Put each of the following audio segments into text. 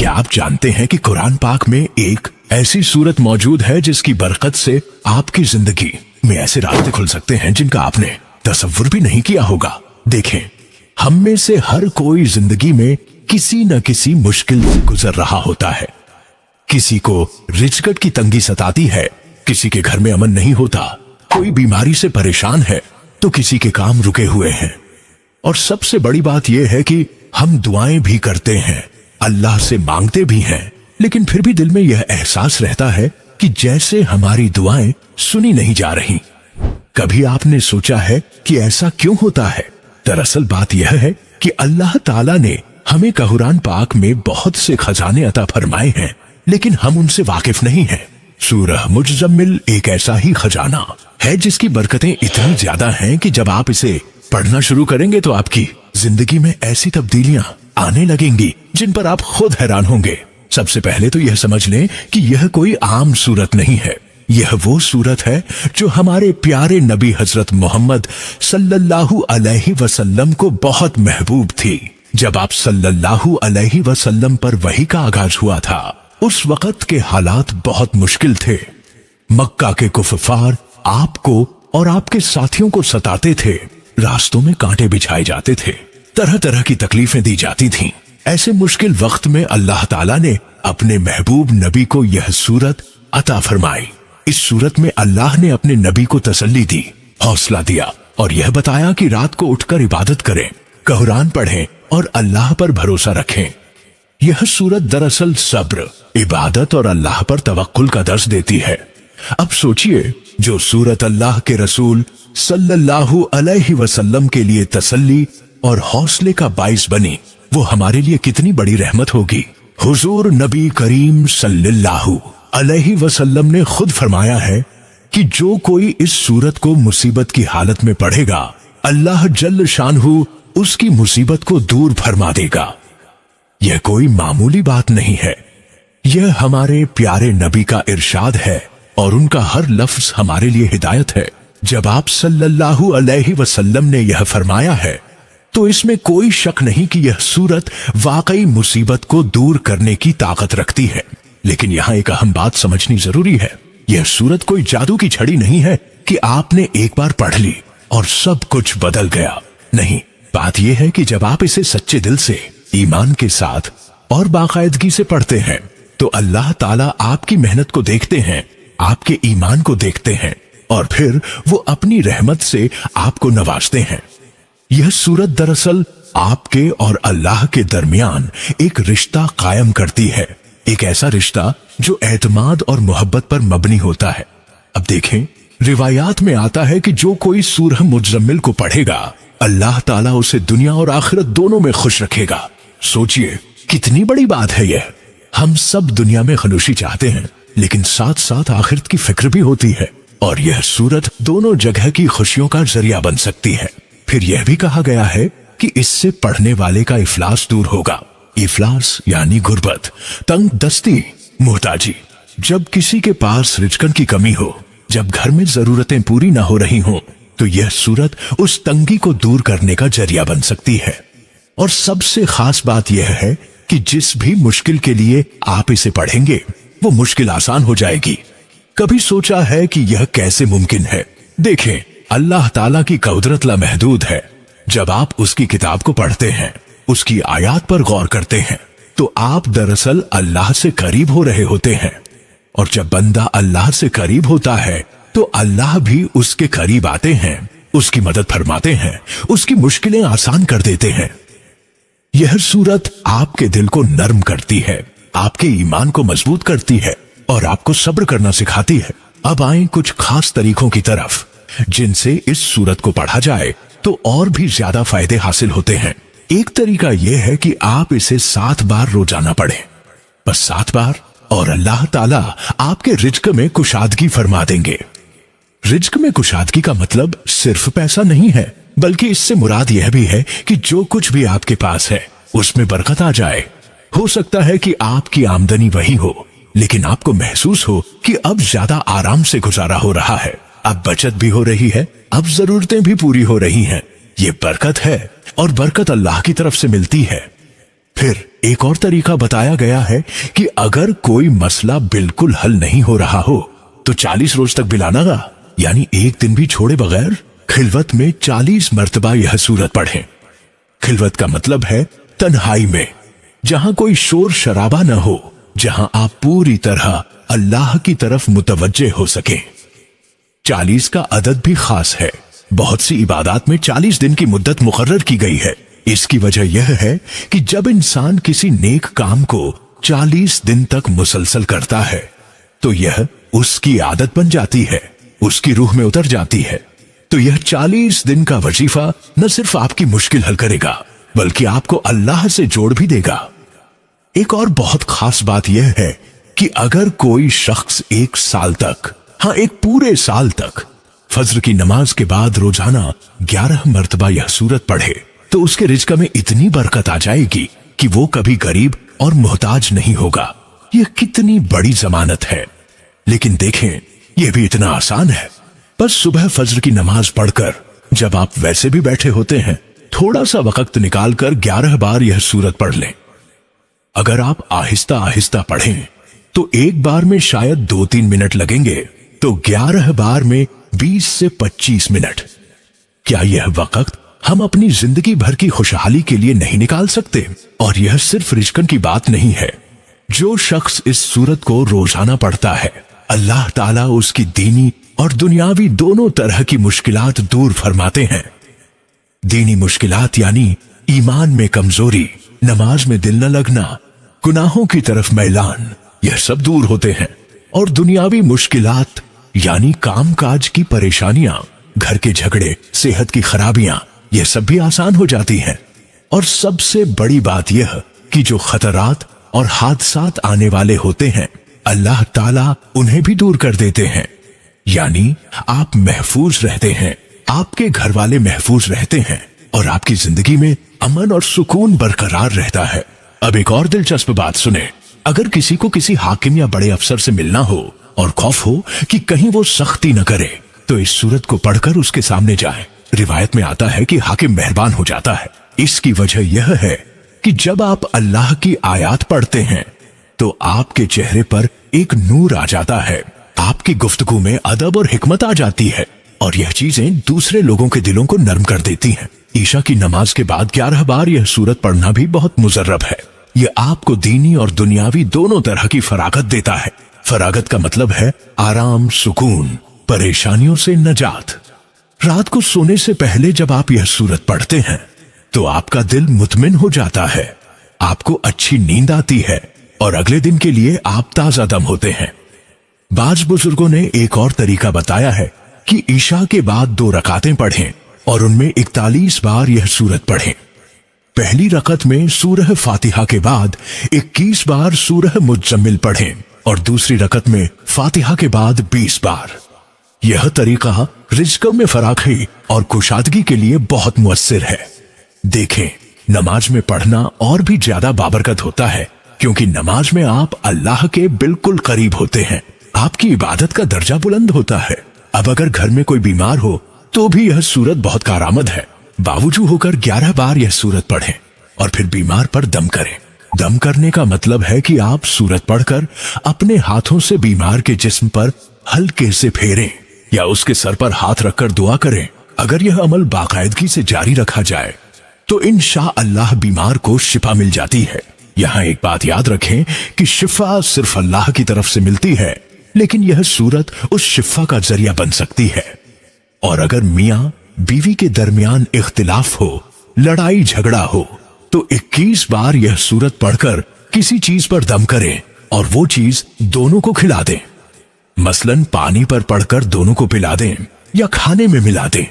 क्या आप जानते हैं कि कुरान पाक में एक ऐसी सूरत मौजूद है जिसकी बरकत से आपकी जिंदगी में ऐसे रास्ते खुल सकते हैं जिनका आपने तसव्वुर भी नहीं किया होगा। देखें, हम में से हर कोई जिंदगी में किसी न किसी मुश्किल से गुजर रहा होता है। किसी को रिज़्क़ की तंगी सताती है, किसी के घर में अमन नहीं होता, कोई बीमारी से परेशान है तो किसी के काम रुके हुए हैं। और सबसे बड़ी बात यह है कि हम दुआएं भी करते हैं, अल्लाह से मांगते भी हैं, लेकिन फिर भी दिल में यह एहसास रहता है कि जैसे हमारी दुआएं सुनी नहीं जा रही। कभी आपने सोचा है कि ऐसा क्यों होता है? दरअसल बात यह है कि अल्लाह ताला ने हमें कुरान पाक में बहुत से खजाने अता फरमाए हैं, लेकिन हम उनसे वाकिफ नहीं हैं। सूरह मुज़्ज़म्मिल एक ऐसा ही खजाना है जिसकी बरकतें इतनी ज्यादा हैं कि जब आप इसे पढ़ना शुरू करेंगे तो आपकी जिंदगी में ऐसी तब्दीलियां आने लगेंगी जिन पर आप खुद हैरान होंगे। सबसे पहले तो यह समझ लें कि यह कोई आम सूरत नहीं है। यह वो सूरत है जो हमारे प्यारे नबी हजरत मोहम्मद सल्लल्लाहु अलैहि वसल्लम को बहुत महबूब थी। जब आप सल्लल्लाहु अलैहि वसल्लम पर वही का आगाज हुआ था, उस वक्त के हालात बहुत मुश्किल थे। मक्का के कुफार आपको और आपके साथियों को सताते थे, रास्तों में कांटे बिछाए जाते थे, तरह तरह की तकलीफें दी जाती थीं। ऐसे मुश्किल वक्त में अल्लाह ताला ने अपने महबूब नबी को यह सूरत अता फरमाई। इस सूरत में अल्लाह ने अपने नबी को तसल्ली दी, हौसला दिया और यह बताया कि रात को उठकर इबादत करें, कुरान पढ़ें और अल्लाह पर भरोसा रखें। यह सूरत दरअसल सब्र, इबादत और अल्लाह पर तवक्कुल का दर्स देती है। अब सोचिए, जो सूरत अल्लाह के रसूल सल्लल्लाहु अलैहि वसल्लम के लिए तसल्ली और हौसले का बाइस बनी, वो हमारे लिए कितनी बड़ी रहमत होगी। हुजूर नबी करीम सल्लल्लाहु अलैहि वसल्लम ने खुद फरमाया है कि जो कोई इस सूरत को मुसीबत की हालत में पढ़ेगा, अल्लाह जल्ल शानहू उसकी मुसीबत को दूर फरमा देगा। यह कोई मामूली बात नहीं है, यह हमारे प्यारे नबी का इरशाद है और उनका हर लफ्ज हमारे लिए हिदायत है। जब आप सल्लल्लाहु अलैहि वसल्लम ने यह फरमाया है तो इसमें कोई शक नहीं कि यह सूरत वाकई मुसीबत को दूर करने की ताकत रखती है। लेकिन यहाँ एक अहम बात समझनी जरूरी है, यह सूरत कोई जादू की छड़ी नहीं है कि आपने एक बार पढ़ ली और सब कुछ बदल गया। नहीं, बात यह है कि जब आप इसे सच्चे दिल से, ईमान के साथ और बाकायदगी से पढ़ते हैं तो अल्लाह ताला आपकी मेहनत को देखते हैं, आपके ईमान को देखते हैं और फिर वो अपनी रहमत से आपको नवाजते हैं। यह सूरत दरअसल आपके और अल्लाह के दरमियान एक रिश्ता कायम करती है, एक ऐसा रिश्ता जो एतमाद और मोहब्बत पर मबनी होता है। अब देखें, रिवायात में आता है कि जो कोई सूरह मुज़्ज़म्मिल को पढ़ेगा, अल्लाह ताला उसे दुनिया और आखिरत दोनों में खुश रखेगा। सोचिए कितनी बड़ी बात है यह। हम सब दुनिया में खनुशी चाहते हैं, लेकिन साथ साथ आखिरत की फिक्र भी होती है, और यह सूरत दोनों जगह की खुशियों का जरिया बन सकती है। फिर यह भी कहा गया है कि इससे पढ़ने वाले का इफलास दूर होगा। इफलास यानी गुर्बत, तंग दस्ती, मोहताजी। जब किसी के पास रिज़्क़ की कमी हो, जब घर में जरूरतें पूरी ना हो रही हों, तो यह सूरत उस तंगी को दूर करने का जरिया बन सकती है। और सबसे खास बात यह है कि जिस भी मुश्किल के लिए आप इसे पढ़ेंगे, वो मुश्किल आसान हो जाएगी। कभी सोचा है कि यह कैसे मुमकिन है? देखें, अल्लाह ताला की कुदरत लामहदूद है। जब आप उसकी किताब को पढ़ते हैं, उसकी आयात पर गौर करते हैं, तो आप दरअसल अल्लाह से करीब हो रहे होते हैं। और जब बंदा अल्लाह से करीब होता है तो अल्लाह भी उसके करीब आते हैं, उसकी मदद फरमाते हैं, उसकी मुश्किलें आसान कर देते हैं। यह सूरत आपके दिल को नर्म करती है, आपके ईमान को मजबूत करती है और आपको सब्र करना सिखाती है। अब आएं कुछ खास तरीकों की तरफ, जिनसे इस सूरत को पढ़ा जाए तो और भी ज्यादा फायदे हासिल होते हैं। एक तरीका यह है कि आप इसे 7 बार रोजाना पढ़ें, बस 7 बार, और अल्लाह ताला आपके रिज़्क़ में कुशादगी फरमा देंगे। रिज़्क़ में कुशादगी का मतलब सिर्फ पैसा नहीं है, बल्कि इससे मुराद यह भी है कि जो कुछ भी आपके पास है उसमें बरकत आ जाए। हो सकता है कि आपकी आमदनी वही हो, लेकिन आपको महसूस हो कि अब ज्यादा आराम से गुजारा हो रहा है, अब बचत भी हो रही है, अब जरूरतें भी पूरी हो रही हैं। ये बरकत है और बरकत अल्लाह की तरफ से मिलती है। फिर एक और तरीका बताया गया है कि अगर कोई मसला बिल्कुल हल नहीं हो रहा हो तो 40 रोज तक बिलाना गा, यानी एक दिन भी छोड़े बगैर खिलवत में 40 मर्तबा यह सूरत पढ़ें। खिलवत का मतलब है तन्हाई में, जहां कोई शोर शराबा न हो, जहां आप पूरी तरह अल्लाह की तरफ मुतवज्जे हो सके। 40 का अदद भी खास है। बहुत सी इबादत में 40 दिन की मुद्दत मुकर्रर की गई है। इसकी वजह यह है कि जब इंसान किसी नेक काम को 40 दिन तक मुसलसल करता है तो यह उसकी आदत बन जाती है, उसकी रूह में उतर जाती है। तो यह 40 दिन का वजीफा न सिर्फ आपकी मुश्किल हल करेगा बल्कि आपको अल्लाह से जोड़ भी देगा। एक और बहुत खास बात यह है कि अगर कोई शख्स 1 साल तक, हाँ 1 पूरे साल तक फज्र की नमाज के बाद रोजाना 11 मर्तबा यह सूरत पढ़े तो उसके रिज़्क़ में इतनी बरकत आ जाएगी कि वो कभी गरीब और मोहताज नहीं होगा। यह कितनी बड़ी जमानत है। लेकिन देखें, यह भी इतना आसान है। बस सुबह फज्र की नमाज पढ़कर जब आप वैसे भी बैठे होते हैं, थोड़ा सा वक्त निकालकर 11 बार यह सूरत पढ़ लें। अगर आप आहिस्ता आहिस्ता पढ़ें तो एक बार में शायद 2-3 मिनट लगेंगे, तो 11 बार में 20 से 25 मिनट। क्या यह वक्त हम अपनी जिंदगी भर की खुशहाली के लिए नहीं निकाल सकते? और यह सिर्फ रिज़्क़ की बात नहीं है। जो शख्स इस सूरत को रोजाना पढ़ता है, अल्लाह ताला उसकी दीनी और दुनियावी दोनों तरह की मुश्किलात दूर फरमाते हैं। दीनी मुश्किलात यानी ईमान में कमजोरी, नमाज में दिल न लगना, गुनाहों की तरफ मैलान, यह सब दूर होते हैं। और दुनियावी मुश्किलात यानी कामकाज की परेशानियां, घर के झगड़े, सेहत की खराबियां, यह सब भी आसान हो जाती हैं। और सबसे बड़ी बात यह कि जो खतरात और हादसात आने वाले होते हैं, अल्लाह ताला उन्हें भी दूर कर देते हैं। यानी आप महफूज रहते हैं, आपके घर वाले महफूज रहते हैं और आपकी जिंदगी में अमन और सुकून बरकरार रहता है। अब एक और दिलचस्प बात सुने। अगर किसी को किसी हाकिम या बड़े अफसर से मिलना हो और खौफ हो कि कहीं वो सख्ती न करे, तो इस सूरत को पढ़कर उसके सामने जाएं। रिवायत में आता है कि हाकिम मेहरबान हो जाता है। इसकी वजह यह है कि जब आप अल्लाह की आयात पढ़ते हैं तो आपके चेहरे पर एक नूर आ जाता है, आपकी गुफ्तगू में अदब और हिकमत आ जाती है और यह चीजें दूसरे लोगों के दिलों को नर्म कर देती हैं। ईशा की नमाज के बाद 11 बार यह सूरत पढ़ना भी बहुत मुजर्रब है। यह आपको दीनी और दुनियावी दोनों तरह की फरागत देता है। फरागत का मतलब है आराम, सुकून, परेशानियों से नजात। रात को सोने से पहले जब आप यह सूरत पढ़ते हैं तो आपका दिल मुतमिन हो जाता है, आपको अच्छी नींद आती है और अगले दिन के लिए आप ताजा दम होते हैं। बाज बुजुर्गों ने एक और तरीका बताया है कि ईशा के बाद 2 रकातें पढ़ें और उनमें 41 बार यह सूरत पढ़ें। पहली रकत में सूरह फातिहा के बाद 21 बार सूरह मुज्जम्मिल पढ़ें और दूसरी रकत में फातिहा के बाद 20 बार। यह तरीका रिज़्क़ में फराखी और कुशादगी के लिए बहुत मुअस्सिर है। देखें, नमाज में पढ़ना और भी ज्यादा बाबरकत होता है क्योंकि नमाज में आप अल्लाह के बिल्कुल करीब होते हैं, आपकी इबादत का दर्जा बुलंद होता है। अब अगर घर में कोई बीमार हो तो भी यह सूरत बहुत कारआमद है। बावजूद होकर 11 बार यह सूरत पढ़ें और फिर बीमार पर दम करें। दम करने का मतलब है कि आप सूरत पढ़कर अपने हाथों से बीमार के जिस्म पर हल्के से फेरें या उसके सर पर हाथ रखकर दुआ करें। अगर यह अमल बाकायदगी से जारी रखा जाए तो इंशाअल्लाह बीमार को शिफा मिल जाती है। यहाँ एक बात याद रखें कि शिफा सिर्फ अल्लाह की तरफ से मिलती है, लेकिन यह सूरत उस शिफा का जरिया बन सकती है। और अगर मियाँ बीवी के दरमियान इख्तिलाफ हो, लड़ाई झगड़ा हो, तो 21 बार यह सूरत पढ़कर किसी चीज पर दम करें और वो चीज दोनों को खिला दें। मसलन पानी पर पढ़कर दोनों को पिला दें या खाने में मिला दें।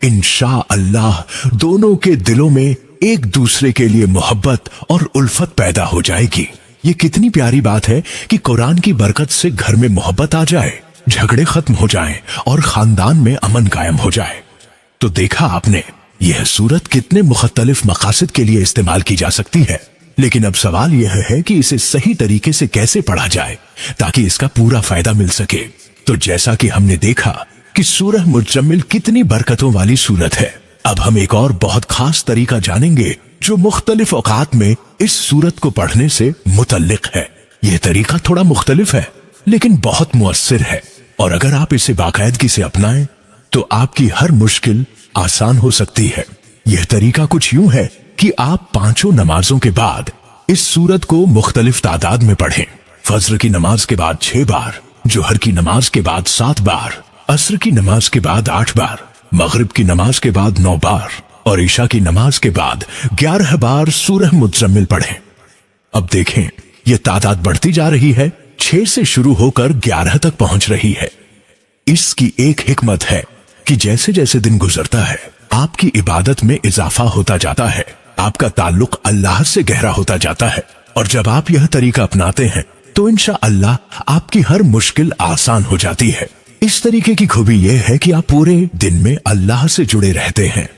इंशाअल्लाह दोनों के दिलों में एक दूसरे के लिए मोहब्बत और उल्फत पैदा हो जाएगी। ये कितनी प्यारी बात है कि कुरान की बरकत से घर में मोहब्बत आ जाए, झगड़े खत्म हो जाएं और खानदान में अमन कायम हो जाए। तो देखा आपने, यह सूरत कितने मुख्तलिफ मकासद के लिए इस्तेमाल की जा सकती है। लेकिन अब सवाल यह है कि इसे सही तरीके से कैसे पढ़ा जाए ताकि इसका पूरा फायदा मिल सके। तो जैसा कि हमने देखा कि सूरह मुज्जम्मिल कितनी बरकतों वाली सूरत है, अब हम एक और बहुत खास तरीका जानेंगे जो मुख्तलिफ औकात में इस सूरत को पढ़ने से मुतल्लिक है। यह तरीका थोड़ा मुख्तलिफ है लेकिन बहुत मुअस्सिर है, और अगर आप इसे बाकायदगी से अपनाएं तो आपकी हर मुश्किल आसान हो सकती है। यह तरीका कुछ यूं है कि आप 5 नमाजों के बाद इस सूरत को मुख्तलिफ तादाद में पढ़ें। फज्र की नमाज के बाद 6 बार, जोहर की नमाज के बाद 7 बार, असर की नमाज के बाद 8 बार, मगरिब की नमाज के बाद 9 बार और ईशा की नमाज के बाद 11 बार सूरह मुज़्ज़म्मिल पढ़ें। अब देखें, यह तादाद बढ़ती जा रही है, 6 से शुरू होकर 11 तक पहुंच रही है। इसकी एक हिकमत है कि जैसे जैसे दिन गुजरता है आपकी इबादत में इजाफा होता जाता है, आपका ताल्लुक अल्लाह से गहरा होता जाता है, और जब आप यह तरीका अपनाते हैं तो इंशाअल्लाह आपकी हर मुश्किल आसान हो जाती है। इस तरीके की खूबी यह है कि आप पूरे दिन में अल्लाह से जुड़े रहते हैं।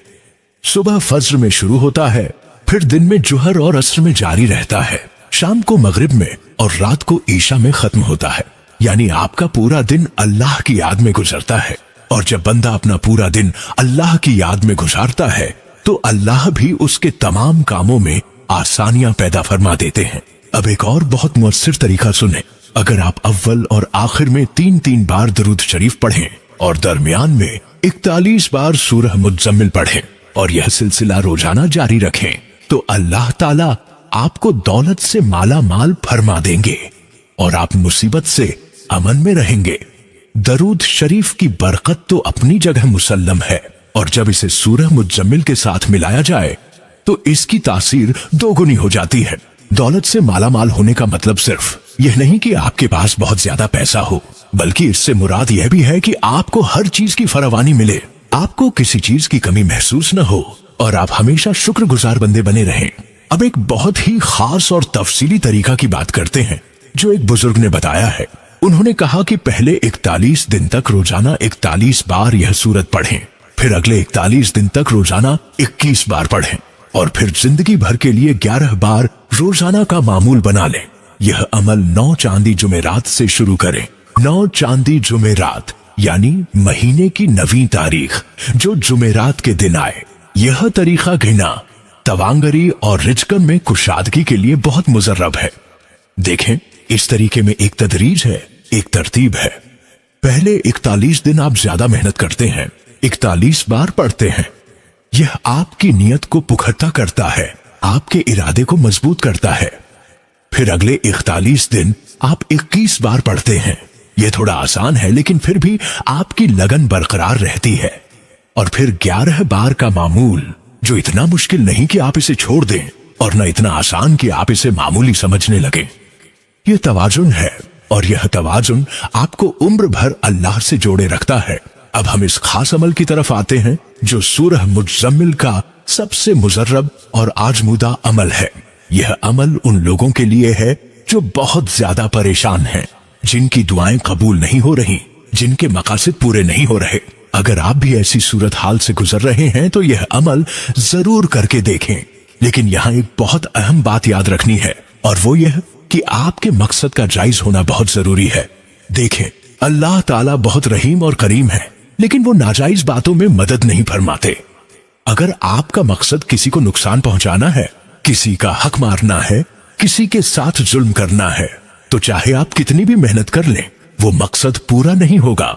सुबह फज्र में शुरू होता है, फिर दिन में जुहर और असर में जारी रहता है, शाम को मगरिब में और रात को ईशा में खत्म होता है। यानी आपका पूरा दिन अल्लाह की याद में गुजरता है, और जब बंदा अपना पूरा दिन अल्लाह की याद में गुजारता है तो अल्लाह भी उसके तमाम कामों में आसानियां पैदा फरमा देते हैं। अब एक और बहुत मुअस्सिर तरीका सुने। अगर आप अव्वल और आखिर में 3-3 बार दरूद शरीफ पढ़ें और दरमियान में 41 बार सूरह मुज़्ज़म्मिल पढ़ें और यह सिलसिला रोजाना जारी रखें तो अल्लाह ताला आपको दौलत से माला माल फरमा देंगे और आप मुसीबत से अमन में रहेंगे। दरूद शरीफ की बरकत तो अपनी जगह मुसल्लम है, और जब इसे सूरह मुज़्ज़म्मिल के साथ मिलाया जाए तो इसकी तासीर दोगुनी हो जाती है। दौलत से माला माल होने का मतलब सिर्फ यह नहीं कि आपके पास बहुत ज्यादा पैसा हो, बल्कि इससे मुराद यह भी है कि आपको हर चीज की फरावानी मिले, आपको किसी चीज की कमी महसूस न हो और आप हमेशा शुक्रगुजार बंदे बने रहें। अब एक बहुत ही खास और तफसीली तरीका की बात करते हैं जो एक बुजुर्ग ने बताया है। उन्होंने कहा कि पहले 41 दिन तक रोजाना 41 बार यह सूरत पढ़ें, फिर अगले 41 दिन तक रोजाना 21 बार पढ़ें और फिर जिंदगी भर के लिए 11 बार रोजाना का मामूल बना लें। यह अमल 9 चांदी जुमेरात से शुरू करें। 9 चांदी जुमेरात यानी महीने की 9वीं तारीख जो जुमेरात के दिन आए। यह तरीका घिना, तवांगरी और रिजकन में कुशादगी के लिए बहुत मुजर्रब है। देखें, इस तरीके में एक तदरीज है, एक तरतीब है। पहले 41 दिन आप ज्यादा मेहनत करते हैं, 41 बार पढ़ते हैं। यह आपकी नियत को पुख्ता करता है, आपके इरादे को मजबूत करता है। फिर अगले 41 दिन आप 21 बार पढ़ते हैं। यह थोड़ा आसान है लेकिन फिर भी आपकी लगन बरकरार रहती है। और फिर 11 बार का मामूल जो इतना मुश्किल नहीं कि आप इसे छोड़ दें और न इतना आसान कि आप इसे मामूली समझने लगे। यह तवाजुन है और यह तवाजुन आपको उम्र भर अल्लाह से जोड़े रखता है। अब हम इस खास अमल की तरफ आते हैं जो सूरह मुज़्ज़म्मिल का सबसे मुजर्रब और आजमूदा अमल है। यह अमल उन लोगों के लिए है जो बहुत ज्यादा परेशान हैं, जिनकी दुआएं कबूल नहीं हो रही, जिनके मकासद पूरे नहीं हो रहे। अगर आप भी ऐसी सूरत हाल से गुजर रहे हैं तो यह अमल जरूर करके देखें। लेकिन यहाँ एक बहुत अहम बात याद रखनी है और वो यह कि आपके मकसद का जायज होना बहुत जरूरी है। देखें, अल्लाह ताला बहुत रहीम और करीम है, लेकिन वो नाजायज बातों में मदद नहीं फरमाते। अगर आपका मकसद किसी को नुकसान पहुंचाना है, किसी का हक मारना है, किसी के साथ जुल्म करना है, तो चाहे आप कितनी भी मेहनत कर लें, वो मकसद पूरा नहीं होगा।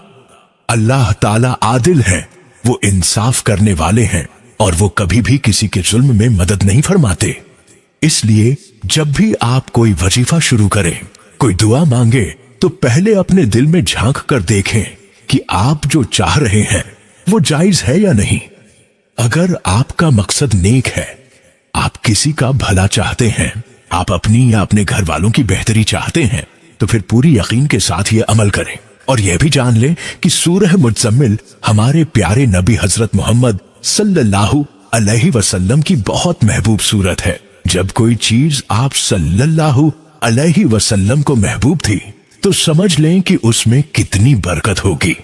अल्लाह ताला आदिल है, वो इंसाफ करने वाले हैं और वो कभी भी किसी के जुल्म में मदद नहीं फरमाते। इसलिए जब भी आप कोई वजीफा शुरू करें, कोई दुआ मांगे, तो पहले अपने दिल में झांक कर देखें कि आप जो चाह रहे हैं वो जायज है या नहीं। अगर आपका मकसद नेक है, आप किसी का भला चाहते हैं, आप अपनी या अपने घर वालों की बेहतरी चाहते हैं, तो फिर पूरी यकीन के साथ ये अमल करें और यह भी जान लें कि सूरह मुज़्ज़म्मिल हमारे प्यारे नबी हजरत मोहम्मद सल्लल्लाहु अलैहि वसल्लम की बहुत महबूब सूरत है। जब कोई चीज आप सल्लल्लाहु अलैहि वसल्लम को महबूब थी तो समझ लें कि उसमें कितनी बरकत होगी।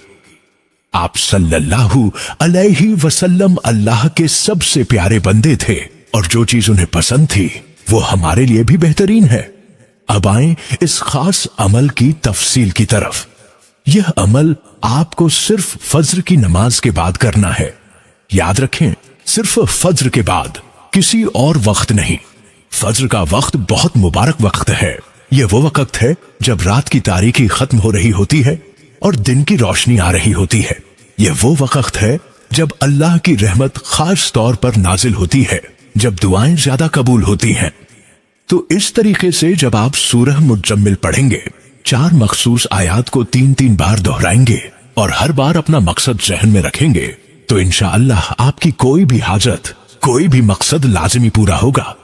आप सल्लल्लाहु अलैहि वसल्लम अल्लाह के सबसे प्यारे बंदे थे और जो चीज उन्हें पसंद थी वो हमारे लिए भी बेहतरीन है। अब आएं इस खास अमल की तफसील की तरफ। यह अमल आपको सिर्फ फज्र की नमाज के बाद करना है। याद रखें, सिर्फ फज्र के बाद, किसी और वक्त नहीं। फज्र का वक्त बहुत मुबारक वक्त है। ये वो वक्त है जब रात की तारीकी खत्म हो रही होती है और दिन की रोशनी आ रही होती है। ये वो वक्त है जब अल्लाह की रहमत खास तौर पर नाजिल होती है, जब दुआएं ज्यादा कबूल होती हैं। तो इस तरीके से जब आप सूरह मुज्जम्मिल पढ़ेंगे, 4 मखसूस आयात को 3-3 बार दोहराएंगे और हर बार अपना मकसद जहन में रखेंगे, तो इंशाअल्लाह आपकी कोई भी हाजत, कोई भी मकसद लाजिमी पूरा होगा।